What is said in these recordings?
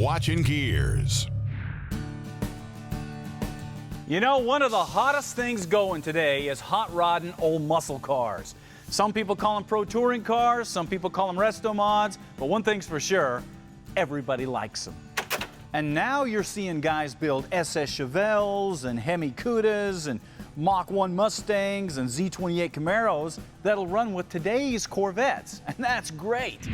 watching Gearz. You know, one of the hottest things going today is hot rodding old muscle cars. Some people call them pro touring cars, some people call them resto mods, but one thing's for sure, everybody likes them. And now you're seeing guys build SS Chevelles and Hemi Cudas and Mach 1 Mustangs and Z28 Camaros that'll run with today's Corvettes, and that's great.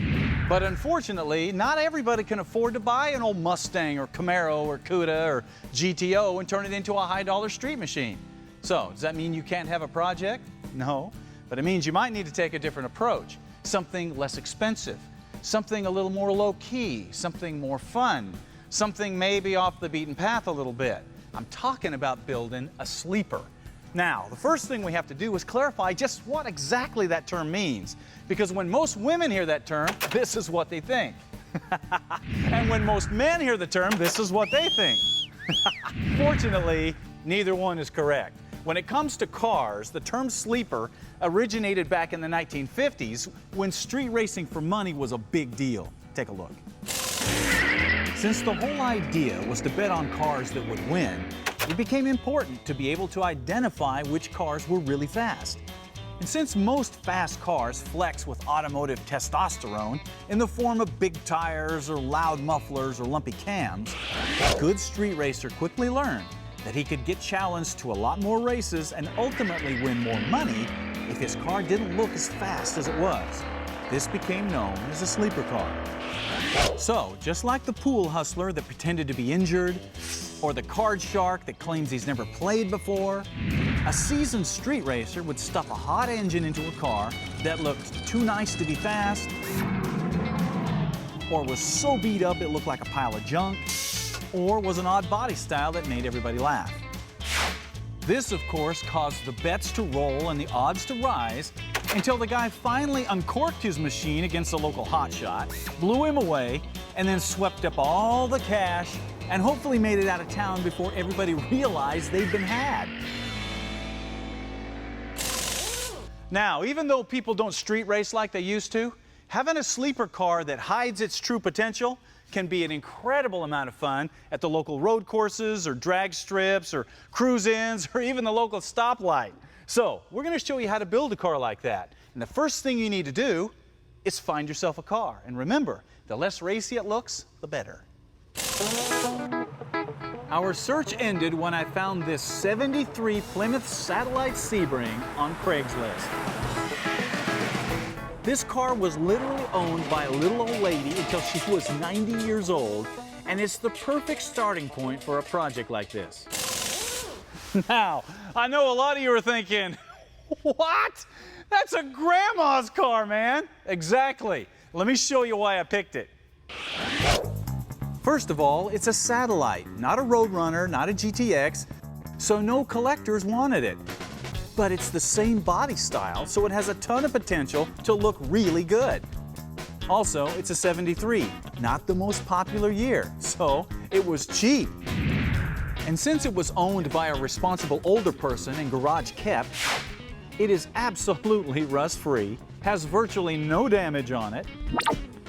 But unfortunately, not everybody can afford to buy an old Mustang or Camaro or Cuda or GTO and turn it into a high-dollar street machine. So, does that mean you can't have a project? No, but it means you might need to take a different approach, something less expensive, something a little more low-key, something more fun, something maybe off the beaten path a little bit. I'm talking about building a sleeper. Now, the first thing we have to do is clarify just what exactly that term means. Because when most women hear that term, this is what they think. And when most men hear the term, this is what they think. Fortunately, neither one is correct. When it comes to cars, the term sleeper originated back in the 1950s when street racing for money was a big deal. Take a look. Since the whole idea was to bet on cars that would win, it became important to be able to identify which cars were really fast. And since most fast cars flex with automotive testosterone in the form of big tires or loud mufflers or lumpy cams, a good street racer quickly learned that he could get challenged to a lot more races and ultimately win more money if his car didn't look as fast as it was. This became known as a sleeper car. So, just like the pool hustler that pretended to be injured, or the card shark that claims he's never played before, a seasoned street racer would stuff a hot engine into a car that looked too nice to be fast, or was so beat up it looked like a pile of junk, or was an odd body style that made everybody laugh. This, of course, caused the bets to roll and the odds to rise until the guy finally uncorked his machine against a local hotshot, blew him away, and then swept up all the cash and hopefully made it out of town before everybody realized they'd been had. Now, even though people don't street race like they used to, having a sleeper car that hides its true potential can be an incredible amount of fun at the local road courses or drag strips or cruise-ins or even the local stoplight. So, we're going to show you how to build a car like that. And the first thing you need to do is find yourself a car. And remember, the less racy it looks, the better. Our search ended when I found this '73 Plymouth Satellite Sebring on Craigslist. This car was literally owned by a little old lady until she was 90 years old, and it's the perfect starting point for a project like this. Now, I know a lot of you are thinking, what? That's a grandma's car, man. Exactly. Let me show you why I picked it. First of all, it's a Satellite, not a Roadrunner, not a GTX, so no collectors wanted it. But it's the same body style, so it has a ton of potential to look really good. Also, it's a '73, not the most popular year, so it was cheap. And since it was owned by a responsible older person and garage kept, it is absolutely rust-free, has virtually no damage on it,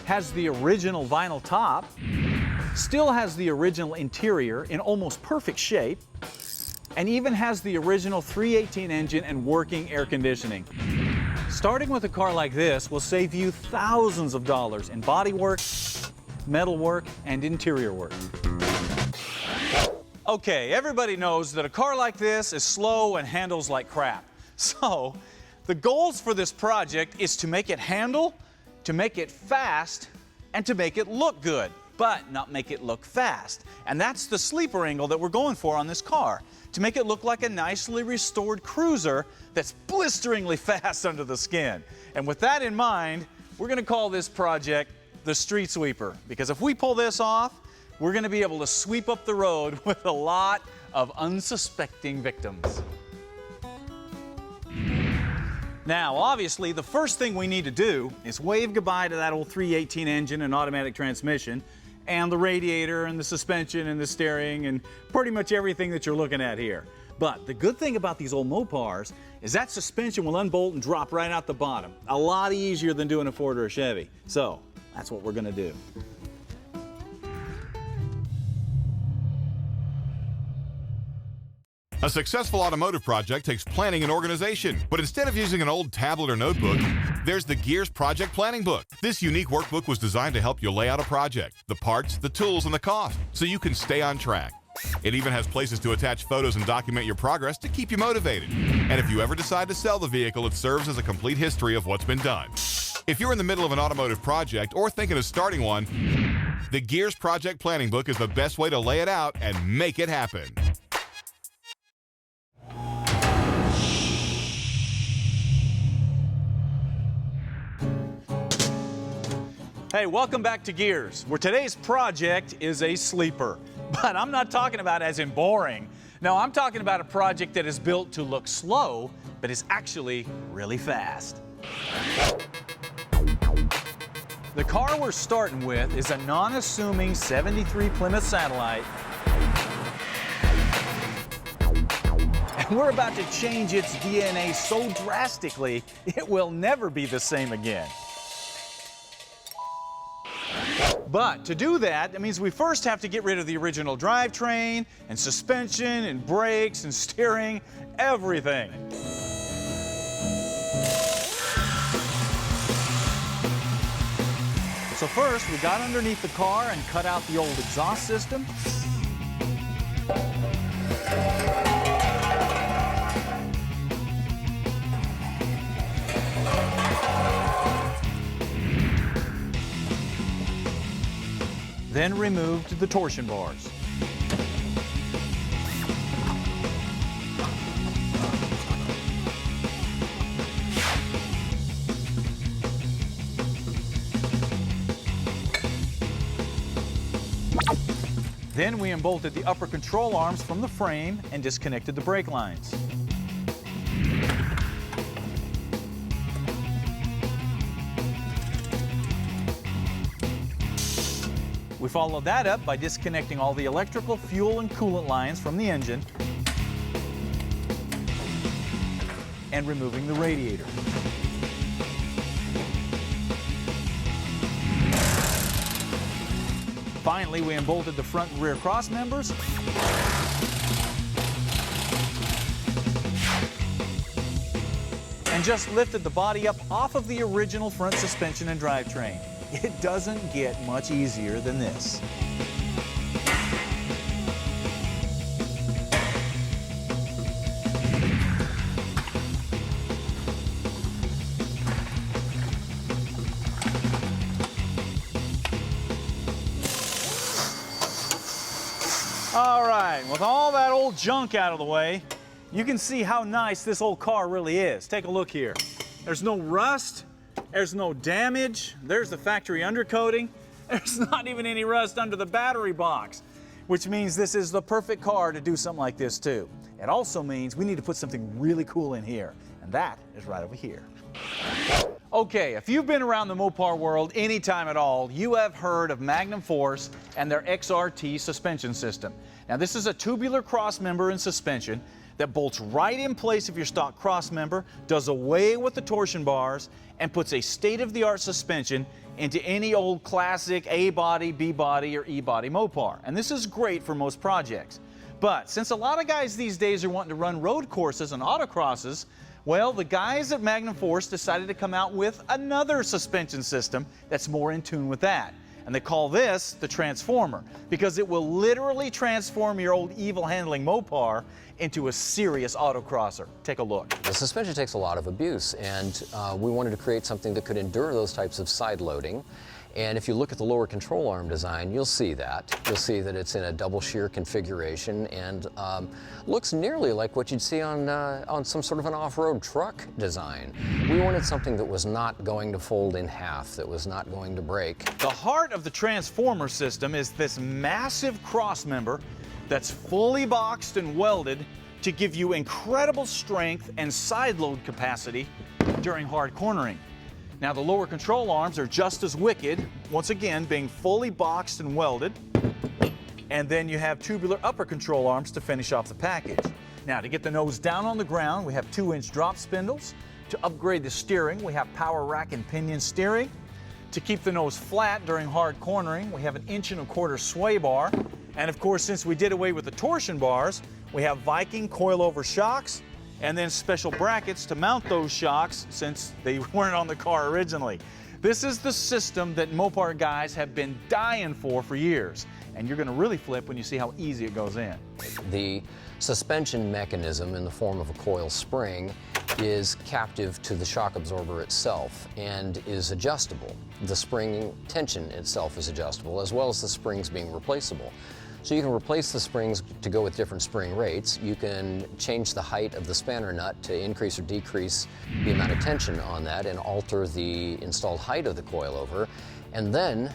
has the original vinyl top, still has the original interior in almost perfect shape, and even has the original 318 engine and working air conditioning. Starting with a car like this will save you thousands of dollars in body work, metal work, and interior work. Okay, everybody knows that a car like this is slow and handles like crap. So, the goals for this project is to make it handle, to make it fast, and to make it look good, but not make it look fast. And that's the sleeper angle that we're going for on this car, to make it look like a nicely restored cruiser that's blisteringly fast under the skin. And with that in mind, we're gonna call this project the Street Sweeper, because if we pull this off, we're gonna be able to sweep up the road with a lot of unsuspecting victims. Now, obviously, the first thing we need to do is wave goodbye to that old 318 engine and automatic transmission, and the radiator and the suspension and the steering and pretty much everything that you're looking at here. But the good thing about these old Mopars is that suspension will unbolt and drop right out the bottom. A lot easier than doing a Ford or a Chevy. So, that's what we're gonna do. A successful automotive project takes planning and organization, but instead of using an old tablet or notebook, there's the Gearz Project Planning Book. This unique workbook was designed to help you lay out a project, the parts, the tools, and the cost, so you can stay on track. It even has places to attach photos and document your progress to keep you motivated. And if you ever decide to sell the vehicle, it serves as a complete history of what's been done. If you're in the middle of an automotive project or thinking of starting one, the Gearz Project Planning Book is the best way to lay it out and make it happen. Hey, welcome back to Gearz, where today's project is a sleeper. But I'm not talking about as in boring. No, I'm talking about a project that is built to look slow, but is actually really fast. The car we're starting with is a non-assuming 73 Plymouth Satellite. And we're about to change its DNA so drastically, it will never be the same again. But to do that, that means we first have to get rid of the original drivetrain and suspension and brakes and steering, everything. So first, we got underneath the car and cut out the old exhaust system. Then removed the torsion bars. Then we unbolted the upper control arms from the frame and disconnected the brake lines. We followed that up by disconnecting all the electrical, fuel, and coolant lines from the engine and removing the radiator. Finally, we unbolted the front and rear cross members and just lifted the body up off of the original front suspension and drivetrain. It doesn't get much easier than this. All right, with all that old junk out of the way, you can see how nice this old car really is. Take a look here. There's no rust. There's no damage. There's the factory undercoating. There's not even any rust under the battery box, which means this is the perfect car to do something like this too. It also means we need to put something really cool in here, and that is right over here. Okay, if you've been around the Mopar world any time at all, you have heard of Magnum Force and their XRT suspension system. Now, this is a tubular crossmember and suspension that bolts right in place of your stock crossmember, does away with the torsion bars, and puts a state-of-the-art suspension into any old classic A-body, B-body, or E-body Mopar. And this is great for most projects. But since a lot of guys these days are wanting to run road courses and autocrosses, well, the guys at Magnum Force decided to come out with another suspension system that's more in tune with that. And they call this the Transformer, because it will literally transform your old evil-handling Mopar into a serious autocrosser. Take a look. The suspension takes a lot of abuse, and we wanted to create something that could endure those types of side loading. And if you look at the lower control arm design, you'll see that. You'll see that it's in a double shear configuration and looks nearly like what you'd see on some sort of an off-road truck design. We wanted something that was not going to fold in half, that was not going to break. The heart of the Transformer system is this massive crossmember that's fully boxed and welded to give you incredible strength and side load capacity during hard cornering. Now, the lower control arms are just as wicked, once again being fully boxed and welded. And then you have tubular upper control arms to finish off the package. Now, to get the nose down on the ground, we have 2-inch drop spindles. To upgrade the steering, we have power rack and pinion steering. To keep the nose flat during hard cornering, we have an 1.25-inch sway bar. And of course, since we did away with the torsion bars, We have Viking coilover shocks, and then special brackets to mount those shocks since they weren't on the car originally. This is the system that Mopar guys have been dying for years, and you're going to really flip when you see how easy it goes in. The suspension mechanism in the form of a coil spring is captive to the shock absorber itself and is adjustable. The spring tension itself is adjustable, as well as the springs being replaceable. So you can replace the springs to go with different spring rates. You can change the height of the spanner nut to increase or decrease the amount of tension on that and alter the installed height of the coilover. And then,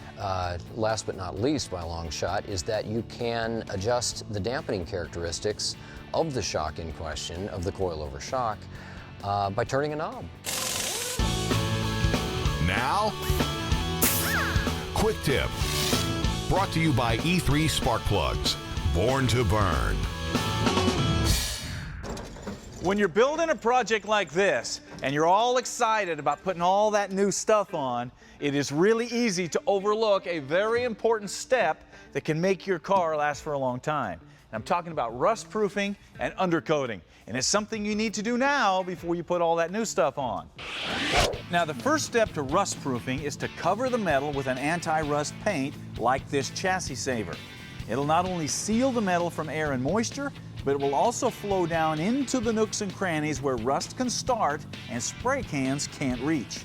last but not least by a long shot, is that you can adjust the dampening characteristics of the shock in question, of the coilover shock, by turning a knob. Now, quick tip. Brought to you by E3 Spark Plugs, born to burn. When you're building a project like this and you're all excited about putting all that new stuff on, it is really easy to overlook a very important step that can make your car last for a long time. And I'm talking about rust proofing and undercoating. And it's something you need to do now before you put all that new stuff on. Now, the first step to rust proofing is to cover the metal with an anti-rust paint like this chassis saver. It'll not only seal the metal from air and moisture, but it will also flow down into the nooks and crannies where rust can start and spray cans can't reach.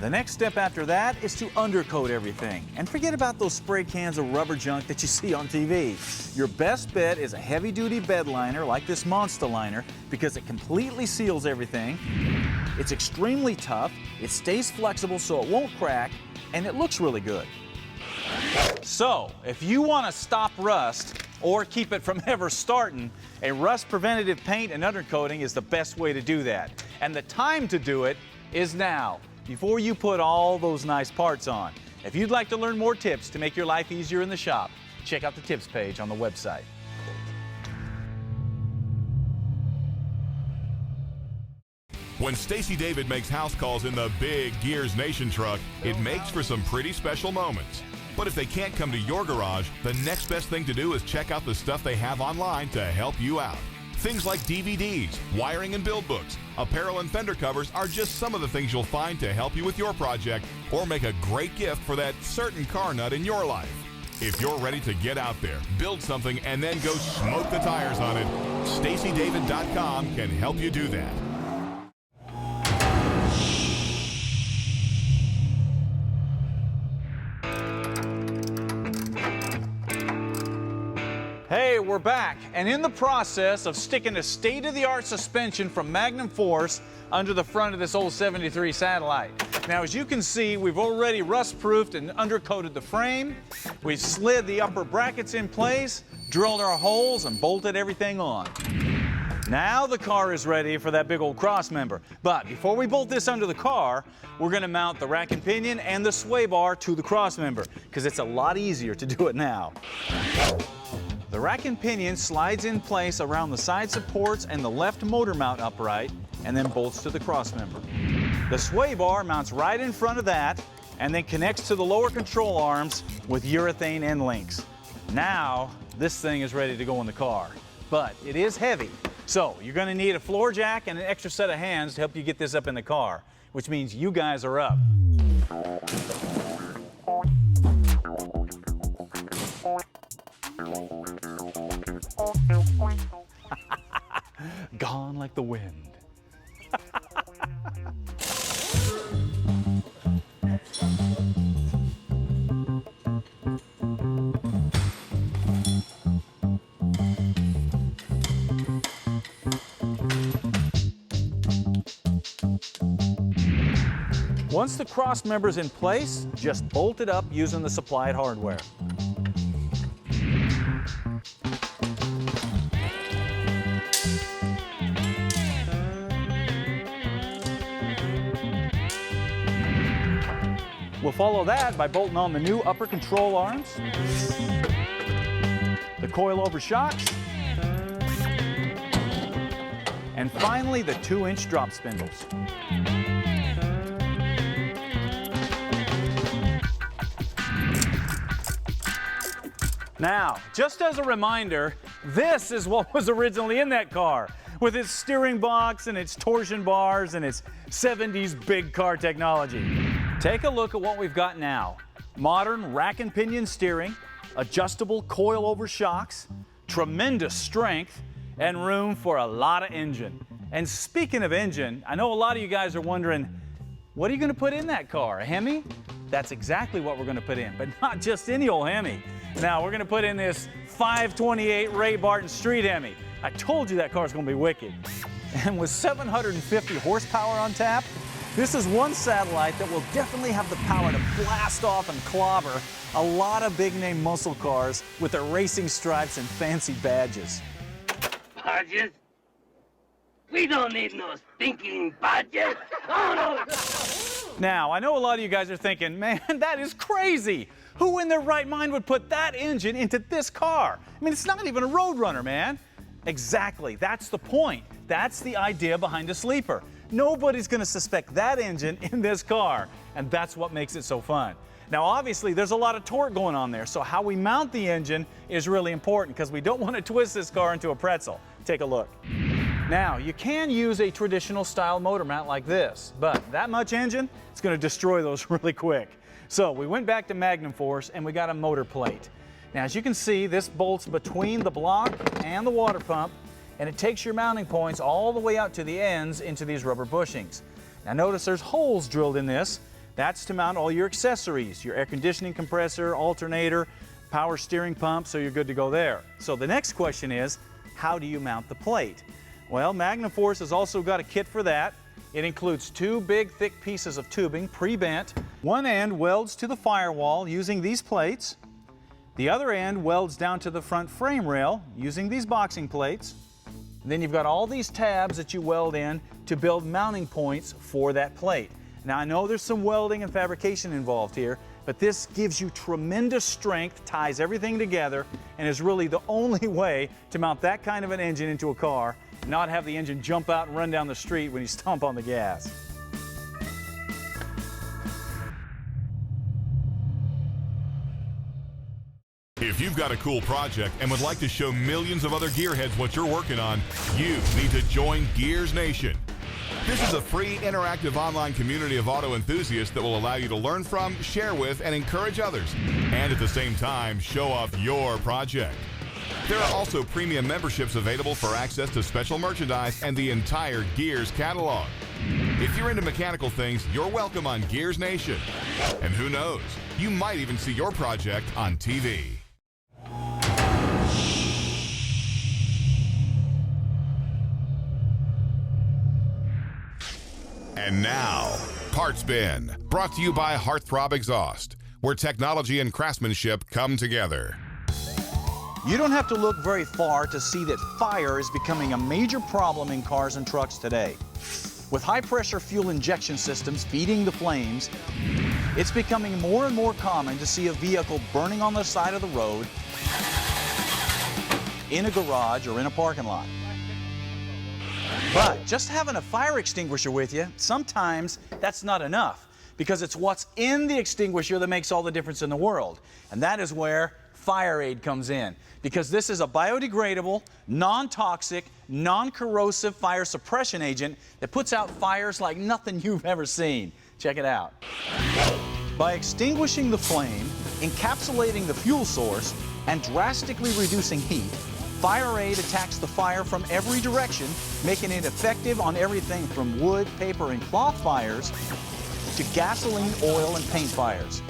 The next step after that is to undercoat everything. And forget about those spray cans of rubber junk that you see on TV. Your best bet is a heavy-duty bed liner like this Monster liner because it completely seals everything. It's extremely tough, it stays flexible so it won't crack, and it looks really good. So, if you want to stop rust or keep it from ever starting, a rust preventative paint and undercoating is the best way to do that. And the time to do it is now, before you put all those nice parts on. If you'd like to learn more tips to make your life easier in the shop, check out the tips page on the website. When Stacey David makes house calls in the big Gearz Nation truck, it makes for some pretty special moments. But if they can't come to your garage, the next best thing to do is check out the stuff they have online to help you out. Things like DVDs, wiring and build books, apparel and fender covers are just some of the things you'll find to help you with your project or make a great gift for that certain car nut in your life. If you're ready to get out there, build something, and then go smoke the tires on it, StaceyDavid.com can help you do that. Hey, we're back, and in the process of sticking a state-of-the-art suspension from Magnum Force under the front of this old 73 Satellite. Now, as you can see, we've already rust-proofed and undercoated the frame. We've slid the upper brackets in place, drilled our holes, and bolted everything on. Now the car is ready for that big old crossmember. But before we bolt this under the car, we're going to mount the rack and pinion and the sway bar to the crossmember, because it's a lot easier to do it now. The rack and pinion slides in place around the side supports and the left motor mount upright, and then bolts to the crossmember. The sway bar mounts right in front of that, and then connects to the lower control arms with urethane end links. Now, this thing is ready to go in the car, but it is heavy. So you're going to need a floor jack and an extra set of hands to help you get this up in the car, which means you guys are up. Gone like the wind. Once the crossmember is in place, just bolt it up using the supplied hardware. We'll follow that by bolting on the new upper control arms, the coilover shocks, and finally the 2-inch drop spindles. Now, just as a reminder, This is what was originally in that car, with its steering box and its torsion bars and its 70s big car technology. Take a look at what we've got now. Modern rack and pinion steering, adjustable coil-over shocks, tremendous strength, and room for a lot of engine. And speaking of engine, I know a lot of you guys are wondering, what are you going to put in that car, a Hemi? That's exactly what we're going to put in, but not just any old Hemi. Now, we're going to put in this 528 Ray Barton Street Hemi. I told you that car's going to be wicked. And with 750 horsepower on tap, this is one satellite that will definitely have the power to blast off and clobber a lot of big-name muscle cars with their racing stripes and fancy badges. Badges? We don't need no stinking badges. Oh, no. Now, I know a lot of you guys are thinking, man, that is crazy. Who in their right mind would put that engine into this car? I mean, it's not even a Roadrunner, man. Exactly, that's the point. That's the idea behind a sleeper. Nobody's gonna suspect that engine in this car, and that's what makes it so fun. Now, obviously, there's a lot of torque going on there, so how we mount the engine is really important because we don't want to twist this car into a pretzel. Take a look. Now, you can use a traditional style motor mount like this, but that much engine, it's going to destroy those really quick. So we went back to Magnum Force and we got a motor plate. Now, as you can see, this bolts between the block and the water pump, and it takes your mounting points all the way out to the ends into these rubber bushings. Now notice there's holes drilled in this. That's to mount all your accessories, your air conditioning compressor, alternator, power steering pump, so you're good to go there. So the next question is, how do you mount the plate? Well, Magnum Force has also got a kit for that. It includes two big thick pieces of tubing, pre-bent. One end welds to the firewall using these plates. The other end welds down to the front frame rail using these boxing plates. And then you've got all these tabs that you weld in to build mounting points for that plate. Now, I know there's some welding and fabrication involved here, but this gives you tremendous strength, ties everything together, and is really the only way to mount that kind of an engine into a car, not have the engine jump out and run down the street when you stomp on the gas. If you've got a cool project and would like to show millions of other gearheads what you're working on, you need to join Gearz Nation. This is a free, interactive online community of auto enthusiasts that will allow you to learn from, share with, and encourage others, and at the same time, show off your project. There are also premium memberships available for access to special merchandise and the entire Gearz catalog. If you're into mechanical things, you're welcome on Gearz Nation. And who knows, you might even see your project on TV. And now, Parts Bin, brought to you by Heartthrob Exhaust, where technology and craftsmanship come together. You don't have to look very far to see that fire is becoming a major problem in cars and trucks today. With high-pressure fuel injection systems feeding the flames, it's becoming more and more common to see a vehicle burning on the side of the road, in a garage, or in a parking lot. But just having a fire extinguisher with you, sometimes that's not enough, because it's what's in the extinguisher that makes all the difference in the world. And that is where Fire Aid comes in, because this is a biodegradable, non-toxic, non-corrosive fire suppression agent that puts out fires like nothing you've ever seen. Check it out. By extinguishing the flame, encapsulating the fuel source, and drastically reducing heat, Fire Aid attacks the fire from every direction, making it effective on everything from wood, paper, and cloth fires to gasoline, oil, and paint fires.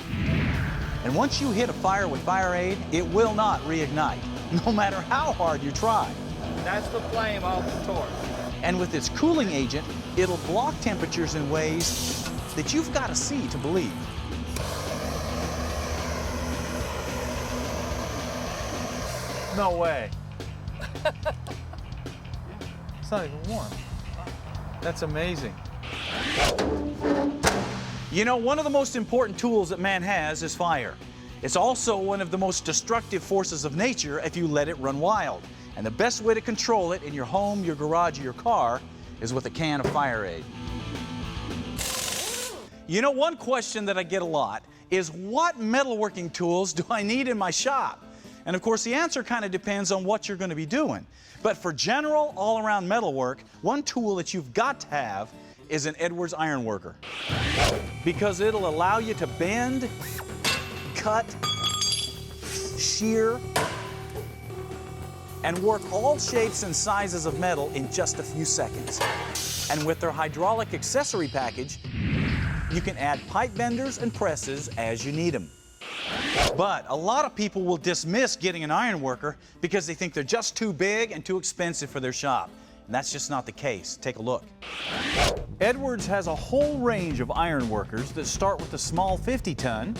And once you hit a fire with Fire Aid, it will not reignite, no matter how hard you try. That's the flame off the torch. And with its cooling agent, it'll block temperatures in ways that you've got to see to believe. No way. It's not even warm. That's amazing. You know, one of the most important tools that man has is fire. It's also one of the most destructive forces of nature if you let it run wild. And the best way to control it in your home, your garage, or your car is with a can of Fire Aid. You know, one question that I get a lot is, what metalworking tools do I need in my shop? And of course, the answer kind of depends on what you're going to be doing. But for general, all-around metalwork, one tool that you've got to have is an Edwards iron worker, because it'll allow you to bend, cut, shear, and work all shapes and sizes of metal in just a few seconds. And with their hydraulic accessory package, you can add pipe benders and presses as you need them. But a lot of people will dismiss getting an iron worker because they think they're just too big and too expensive for their shop. And that's just not the case. Take a look. Edwards has a whole range of iron workers that start with the small 50-ton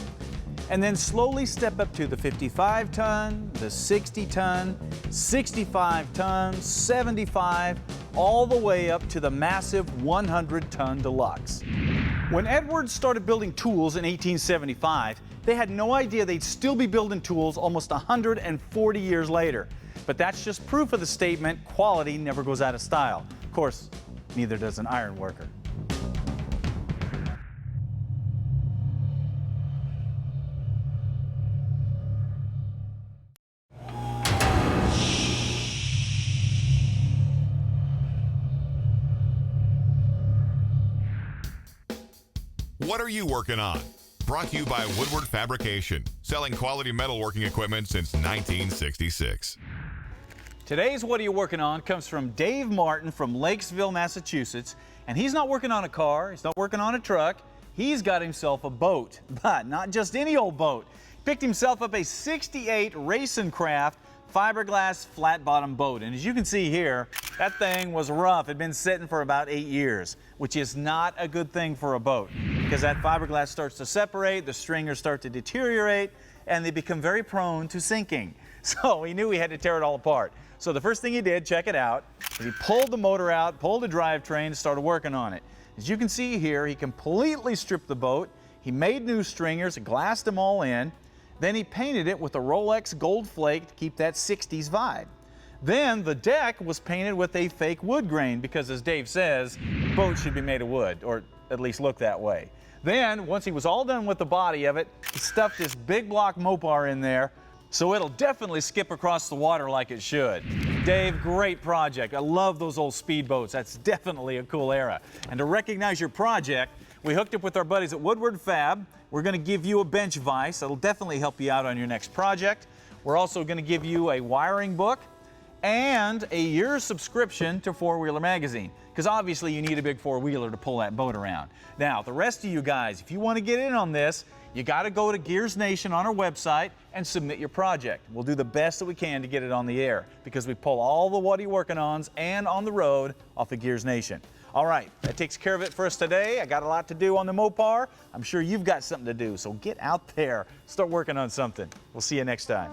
and then slowly step up to the 55-ton, the 60-ton, 65-ton, 75, all the way up to the massive 100-ton deluxe. When Edwards started building tools in 1875, they had no idea they'd still be building tools almost 140 years later. But that's just proof of the statement, quality never goes out of style. Of course, neither does an iron worker. What are you working on? Brought to you by Woodward Fabrication, selling quality metalworking equipment since 1966. Today's What Are You Working On comes from Dave Martin from Lakesville, Massachusetts. And he's not working on a car, he's not working on a truck, he's got himself a boat. But not just any old boat. He picked himself up a 68 Racing Craft fiberglass flat bottom boat. And as you can see here, that thing was rough. It'd been sitting for about 8 years, which is not a good thing for a boat because that fiberglass starts to separate, the stringers start to deteriorate, and they become very prone to sinking. So he knew he had to tear it all apart. So the first thing he did, check it out, is he pulled the motor out, pulled the drivetrain, and started working on it. As you can see here, he completely stripped the boat. He made new stringers, glassed them all in. Then he painted it with a Rolex gold flake to keep that 60s vibe. Then the deck was painted with a fake wood grain because, as Dave says, boats should be made of wood, or at least look that way. Then, once he was all done with the body of it, he stuffed this big block Mopar in there, so it'll definitely skip across the water like it should. Dave, great project. I love those old speedboats. That's definitely a cool era. And to recognize your project, we hooked up with our buddies at Woodward Fab. We're going to give you a bench vise. That'll definitely help you out on your next project. We're also going to give you a wiring book and a year's subscription to Four Wheeler Magazine, because obviously you need a big four-wheeler to pull that boat around. Now, the rest of you guys, if you want to get in on this, you got to go to Gearz Nation on our website and submit your project. We'll do the best that we can to get it on the air, because we pull all the What Are You Working Ons and on the road off of Gearz Nation. All right, that takes care of it for us today. I got a lot to do on the Mopar. I'm sure you've got something to do, so get out there, start working on something. We'll see you next time.